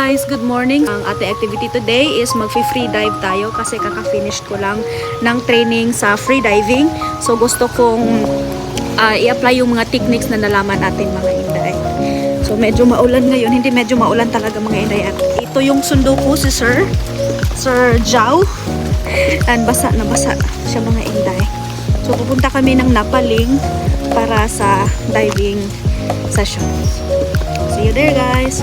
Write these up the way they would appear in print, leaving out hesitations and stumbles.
guys, good morning. Ang ating activity today is mag-free dive tayo kasi kaka-finish ko lang ng training sa free diving. So gusto kong i-apply yung mga techniques na nalaman natin mga inday. So medyo maulan ngayon, hindi medyo maulan talaga mga inday. At ito yung sundo ko si Sir Jao. And basa na basa siya mga inday. So pupunta kami ng Napaling para sa diving session. See you there guys!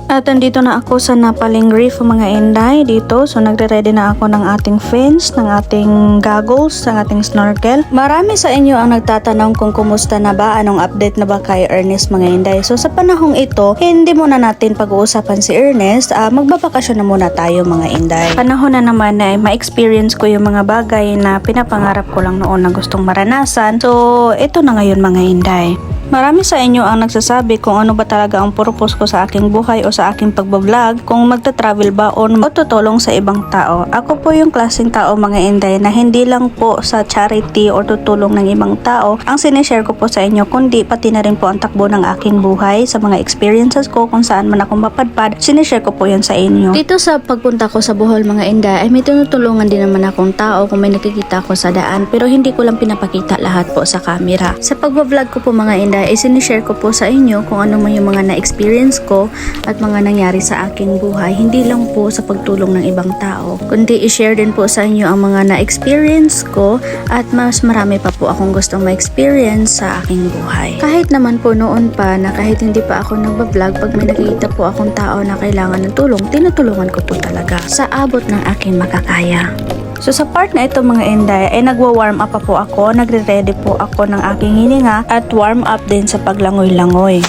At andito na ako sa Napaling Reef mga inday dito. So nagre-ready na ako ng ating fins, ng ating goggles, ng ating snorkel. Marami sa inyo ang nagtatanong kung kumusta na ba, anong update na ba kay Ernest mga inday. So sa panahong ito, hindi muna natin pag-uusapan si Ernest. Magbabakasyon na muna tayo mga inday. Panahon na naman na ma-experience ko yung mga bagay na pinapangarap ko lang noon na gustong maranasan. So ito na ngayon mga inday. Marami sa inyo ang nagsasabi kung ano ba talaga ang purpose ko sa aking buhay o sa aking pagbablog, kung magta-travel ba o tutulong sa ibang tao. Ako po yung klaseng tao mga inday na hindi lang po sa charity o tutulong ng ibang tao ang sinishare ko po sa inyo, kundi pati na rin po ang takbo ng aking buhay sa mga experiences ko kung saan man akong mapadpad, sinishare ko po yan sa inyo. Dito sa pagpunta ko sa Bohol mga inday ay may tinutulungan din naman akong tao kung may nakikita ko sa daan, pero hindi ko lang pinapakita lahat po sa camera. Sa pagbablog ko po mga inday ay sinishare ko po sa inyo kung ano man yung mga na-experience ko at mga nangyari sa aking buhay. Hindi lang po sa pagtulong ng ibang tao, kundi i-share din po sa inyo ang mga na-experience ko at mas marami pa po akong gustong ma-experience sa aking buhay. Kahit naman po noon pa na kahit hindi pa ako nagbablog, pag may nakikita po akong tao na kailangan ng tulong, tinutulungan ko po talaga sa abot ng aking makakaya. So sa part na ito mga inday ay nagwa-warm up pa po ako, nagre-ready po ako ng aking hininga at warm up din sa paglangoy-langoy.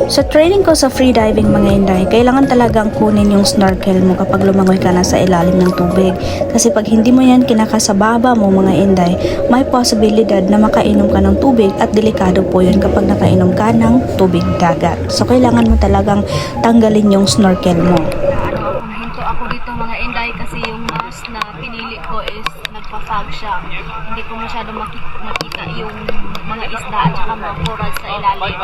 Sa training ko sa free diving mga inday, kailangan talagang kunin yung snorkel mo kapag lumangoy ka na sa ilalim ng tubig. Kasi pag hindi mo yan kinakasababa mo mga inday, may posibilidad na makainom ka ng tubig at delikado po yun kapag nakainom ka ng tubig dagat. So kailangan mo talagang tanggalin yung snorkel mo. Ako dito mga inday kasi yung mask na pinili ko is nagpa-fog siya. Hindi ko masyado makita yung mga isda at saka mga coral sa ilalim.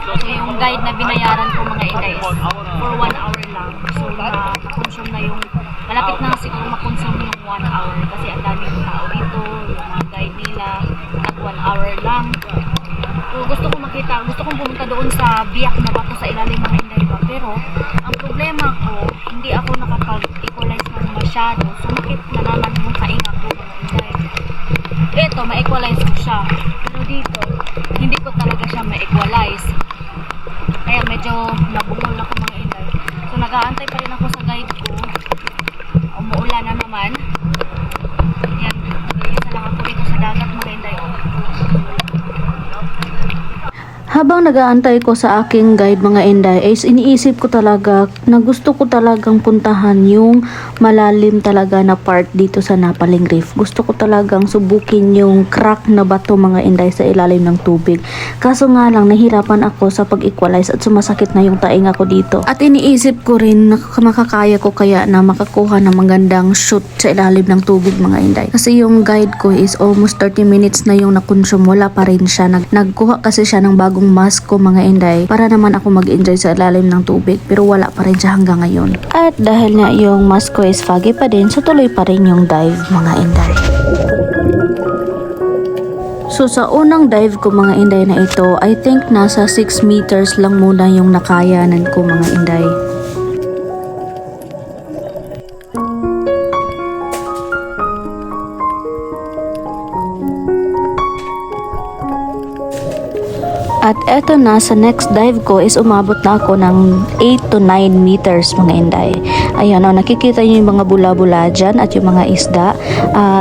So yung guide na binayaran ko mga inday is for 1 hour lang. So na-consume na yung, malapit na siguro makonsume yung 1 hour kasi ang daming tao dito, yung mga guide nila, at 1 hour lang. So gusto kong pumunta doon sa biyak na bato sa ilalim mga inday ba. Pero ang problema ko, hindi ako nakapag-equalize ng masyado. Sumakit na naman yung kainga ko mga inday. Ito, ma-equalize ko siya. Pero dito, hindi ko talaga siya ma-equalize. Kaya medyo nabungol ako mga inday. So nag-aantay pa rin ako sa guide ko. Umuulan na naman. Yan, isa lang ako dito sa dagat mga inday. Habang nag-aantay ko sa aking guide mga inday, is iniisip ko talaga na gusto ko talagang puntahan yung malalim talaga na part dito sa Napaling Reef. Gusto ko talagang subukin yung crack na bato mga inday sa ilalim ng tubig. Kaso nga lang nahirapan ako sa pag-equalize at sumasakit na yung tainga ko dito. At iniisip ko rin na makakaya ko kaya na makakuha ng magandang shoot sa ilalim ng tubig mga inday. Kasi yung guide ko is almost 30 minutes na yung nakonsume, wala pa rin siya. Nagkuha kasi siya ng bagong mask ko mga inday para naman ako mag-enjoy sa ilalim ng tubig, pero wala pa rin siya hanggang ngayon. At dahil nga yung mask ko is foggy pa din, so tuloy pa rin yung dive mga inday. So sa unang dive ko mga inday na ito, I think nasa 6 meters lang muna yung nakayanan ko mga inday. At eto na, sa next dive ko is umabot na ako ng 8 to 9 meters mga inday. Ayan o, nakikita nyo yung mga bula-bula dyan at yung mga isda.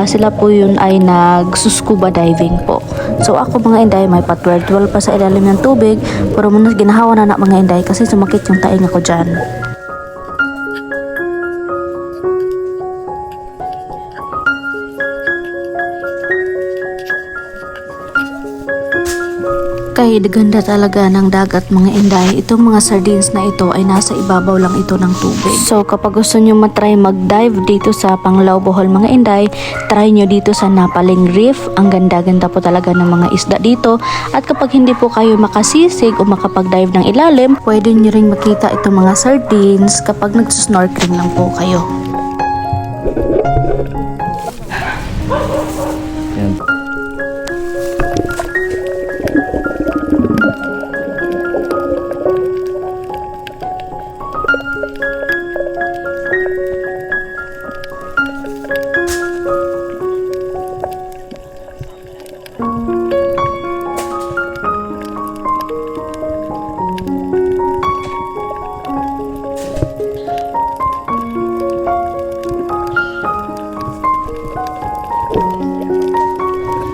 Sila po yun ay nagsuscuba diving po. So ako mga inday, may patwirl-twirl pa sa ilalim ng tubig. Pero muna ginahawa na mga inday kasi sumakit yung tainga ko dyan. Napakaganda talaga ng dagat mga inday. Itong mga sardines na ito ay nasa ibabaw lang ito ng tubig. So kapag gusto nyo matry mag-dive dito sa Panglao, Bohol mga inday, try nyo dito sa Napaling Reef. Ang ganda-ganda po talaga ng mga isda dito. At kapag hindi po kayo makasisig o makapag-dive ng ilalim, pwede nyo ring makita itong mga sardines kapag nagsusnorkeling lang po kayo. Yan.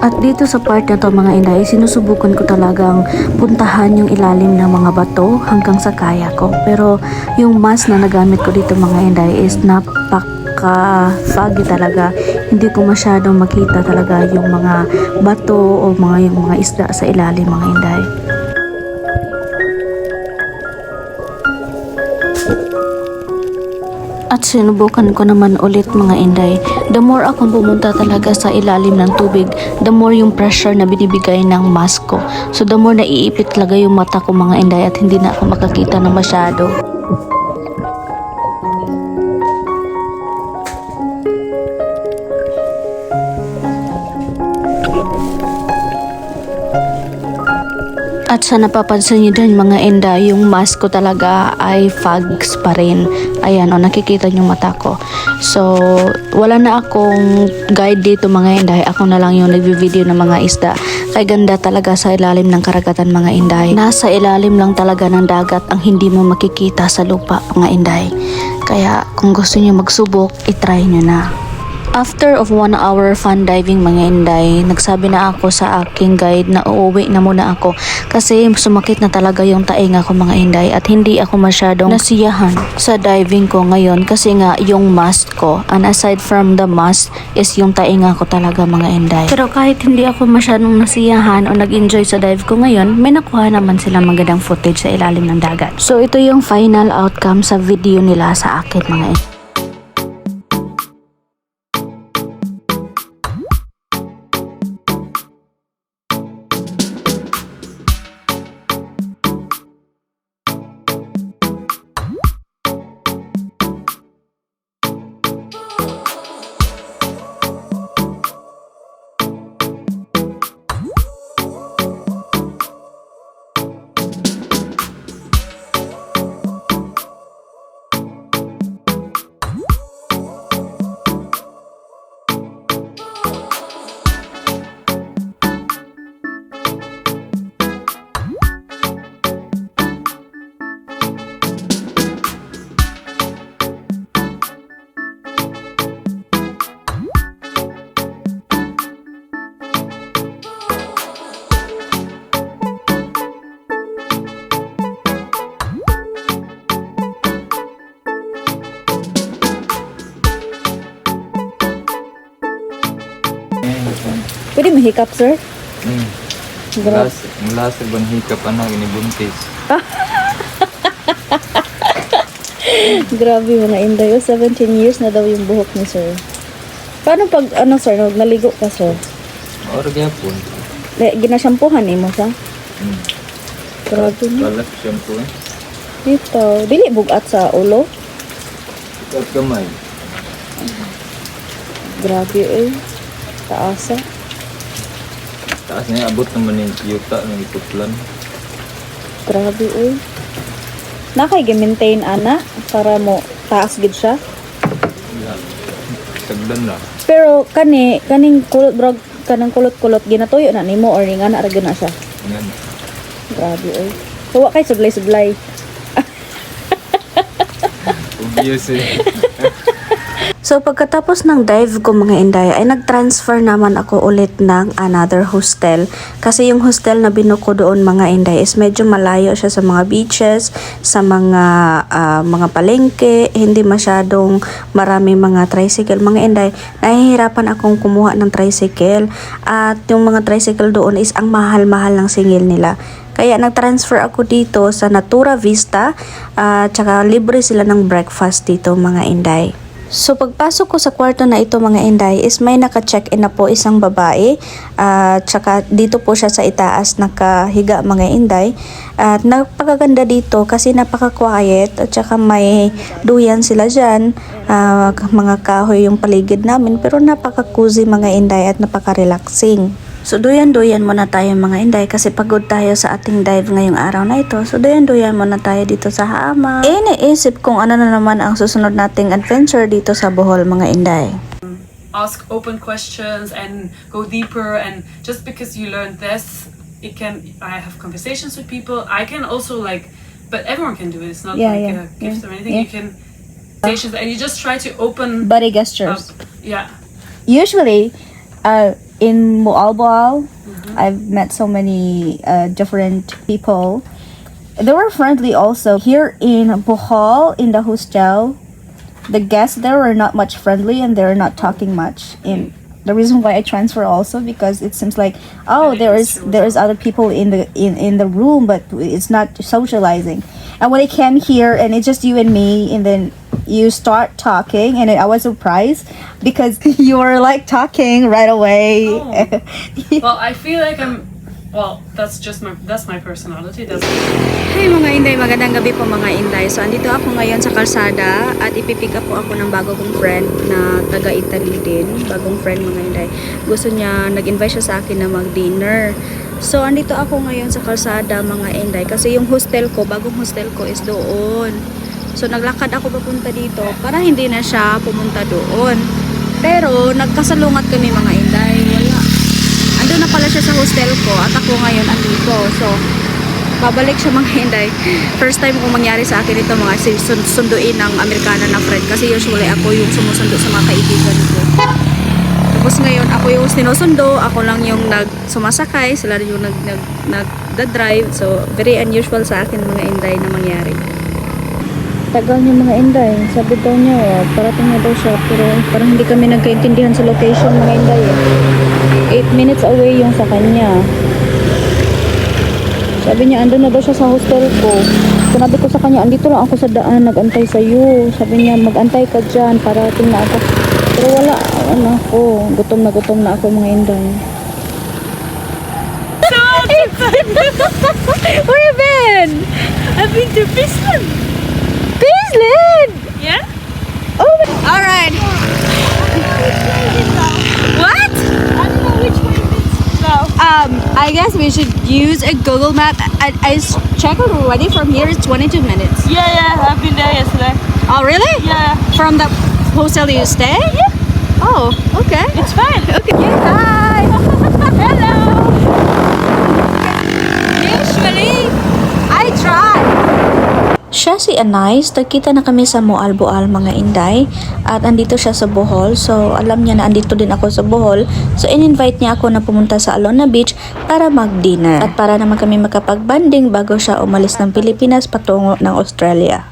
At dito sa part na to mga inday, sinusubukan ko talagang puntahan yung ilalim ng mga bato hanggang sa kaya ko. Pero yung mask na nagamit ko dito mga inday is napaka-foggy talaga. Hindi ko masyadong makita talaga yung mga bato o yung mga isda sa ilalim mga inday. At sinubukan ko naman ulit mga inday. The more akong pumunta talaga sa ilalim ng tubig, the more yung pressure na binibigay ng mask ko. So the more naiipit talaga yung mata ko mga inday at hindi na ako makakita ng masyado. At sa napapansin nyo dyan mga inda, yung mask ko talaga ay fogs pa rin. Ayan o, nakikita nyo mata ko. So, wala na akong guide dito mga inday. Ako na lang yung nagvi-video ng mga isda. Kaya ganda talaga sa ilalim ng karagatan mga inday. Nasa ilalim lang talaga ng dagat ang hindi mo makikita sa lupa mga inday. Kaya kung gusto nyo magsubok, itry nyo na. After of 1 hour fun diving mga inday, nagsabi na ako sa aking guide na uuwi na muna ako kasi sumakit na talaga yung tainga ko mga inday at hindi ako masyadong nasiyahan sa diving ko ngayon kasi nga yung mask ko, and aside from the mask is yung tainga ko talaga mga inday. Pero kahit hindi ako masyadong nasiyahan o nag-enjoy sa dive ko ngayon, may nakuha naman sila magandang footage sa ilalim ng dagat. So ito yung final outcome sa video nila sa akin mga inday. Pwede mahikap, sir? Mula sa bang hikap anak inibuntis. Grabe mga inday. 17 years na daw yung buhok ni sir. Paano pag, sir, naligo ka, sir? Or gyapon. Ginashampuhan mo sa? Grabe niya. Balat shampoo eh. Ito. Dili bugat sa ulo? At kamay. Grabe eh. Taasa. Taas niya abot naman yung yuta ng iputlan. Grabe eh. Nakay gi-maintain ana para mo taas gid siya. Sagdan na. Pero kaning kulot brog kanang kulot-kulot ginatuyo na nimo or nga na ra gyud na siya. Yan. Grabe eh. Tuwa kay sublay-sublay. Obvious eh. So pagkatapos ng dive ko mga inday ay nag-transfer naman ako ulit ng another hostel kasi yung hostel na binuko doon mga inday is medyo malayo siya sa mga beaches, sa mga palengke, hindi masyadong marami mga tricycle mga inday. Nahihirapan akong kumuha ng tricycle at yung mga tricycle doon is ang mahal-mahal ng singil nila. Kaya nag-transfer ako dito sa Natura Vista at saka libre sila ng breakfast dito mga Inday. So pagpasok ko sa kwarto na ito mga Inday is may naka-check-in na po isang babae at saka dito po siya sa itaas nakahiga mga Inday at napakaganda dito kasi napaka-quiet at saka may duyan sila dyan, mga kahoy yung paligid namin pero napaka-cozy mga Inday at napaka-relaxing. So duyan-duyan muna tayo mga Inday kasi pagod tayo sa ating dive ngayong araw na ito. So duyan-duyan muna tayo dito sa Hama. Iniisip kung ano na naman ang susunod nating adventure dito sa Bohol mga Inday. Ask open questions and go deeper, and just because you learned this, I have conversations with people. I can also but everyone can do it. It's not a gift or anything. You can conversations and you just try to open Body up. gestures. Yeah. Usually, in Mualboal, I've met so many different people. They were friendly also. Here in Bohol, in the hostel, the guests there were not much friendly and they're not talking much. And the reason why I transfer also because it seems like there is other people in the room, but it's not socializing. And when I came here and it's just you and me, and then you start talking, and I was surprised because you were like talking right away. Oh. Well, I feel like that's my personality. Hey mga Inday, magandang gabi po mga Inday. So andito ako ngayon sa kalsada at ipipick up po ako ng bago kong friend na taga Italy din. Bagong friend mga Inday. Gusto niya, nag-invite siya sa akin na mag-dinner. So andito ako ngayon sa kalsada mga Inday kasi yung hostel ko, bagong hostel ko is doon. So naglakad ako papunta dito para hindi na siya pumunta doon. Pero nagkasalungat kami mga Inday. Wala. Andun na pala siya sa hostel ko at ako ngayon andito. So babalik siya mga Inday. First time kung mangyari sa akin ito mga sunduin ng Amerikana na friend kasi usually ako yung sumusundo sa mga kaibigan ko. Tapos ngayon ako yung sinusundo, ako lang yung sumasakay, sila yung nagda-drive. So very unusual sa akin mga Inday na mangyari. Tagal niya mga Inday. Sabi daw niya, parating na daw siya. Pero parang hindi kami nagkaintindihan sa location mga Inday. 8 minutes away yung sa kanya. Sabi niya, andun na daw siya sa hostel ko. Sinabi ko sa kanya, andito lang ako sa daan, nag-antay sa iyo. Sabi niya, mag-antay ka dyan, parating na ako. Pero wala, ako. Gutom na ako mga Inday. Where you been? I've been to Friesland. Queensland! Yeah? Oh my... Alright. What? I don't know which way it is now. I guess we should use a Google map. I checked already. From here it's 22 minutes. Yeah, I've been there yesterday. Oh really? Yeah. From the hostel you stay? Yeah. Oh, okay. It's fine. Okay. Hi. Hello. Usually, I try. Siya si Anais, nagkita na kami sa Mualboal mga Inday at andito siya sa Bohol. So alam niya na andito din ako sa Bohol. So in-invite niya ako na pumunta sa Alona Beach para mag-dinner. At para naman kami makapag-banding bago siya umalis ng Pilipinas patungo ng Australia.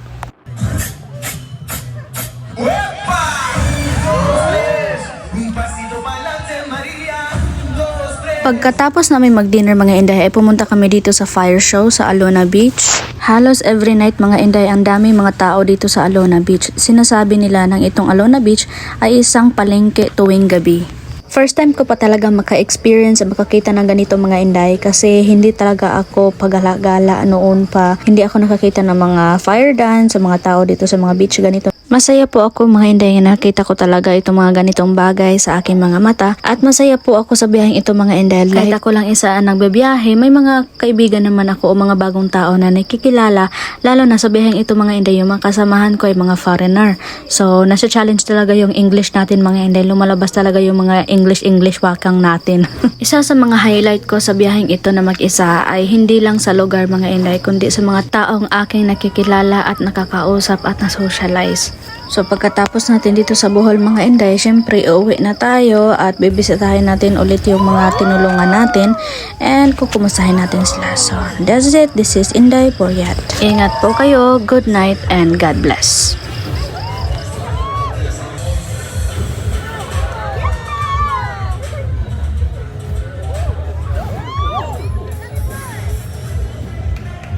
Pagkatapos namin mag-dinner mga Inday ay pumunta kami dito sa fire show sa Alona Beach. Halos every night mga Inday ang daming mga tao dito sa Alona Beach. Sinasabi nila ng itong Alona Beach ay isang palengke tuwing gabi. First time ko pa talaga maka-experience at makakita ng ganito mga Inday kasi hindi talaga ako pagala-gala noon pa. Hindi ako nakakita ng mga fire dance sa mga tao dito sa mga beach ganito. Masaya po ako mga Inday na nakita ko talaga itong mga ganitong bagay sa aking mga mata at masaya po ako sa biyaheng ito mga Inday. Kahit ako lang isa ang nagbabiyahe, may mga kaibigan naman ako o mga bagong tao na nakikilala, lalo na sa biyaheng ito mga Inday, yung mga kasamahan ko ay mga foreigner. So nasa challenge talaga yung English natin mga Inday, lumalabas talaga yung mga English wakang natin. Isa sa mga highlight ko sa biyaheng ito na mag-isa ay hindi lang sa lugar mga Inday, kundi sa mga taong aking nakikilala at nakakausap at na-socialize. So pagkatapos natin dito sa Bohol mga Inday, syempre uuwi na tayo at bibisitahin natin ulit yung mga tinulungan natin and kukumustahin natin sila. So that's it. This is Inday Boryat. Ingat po kayo. Good night and God bless.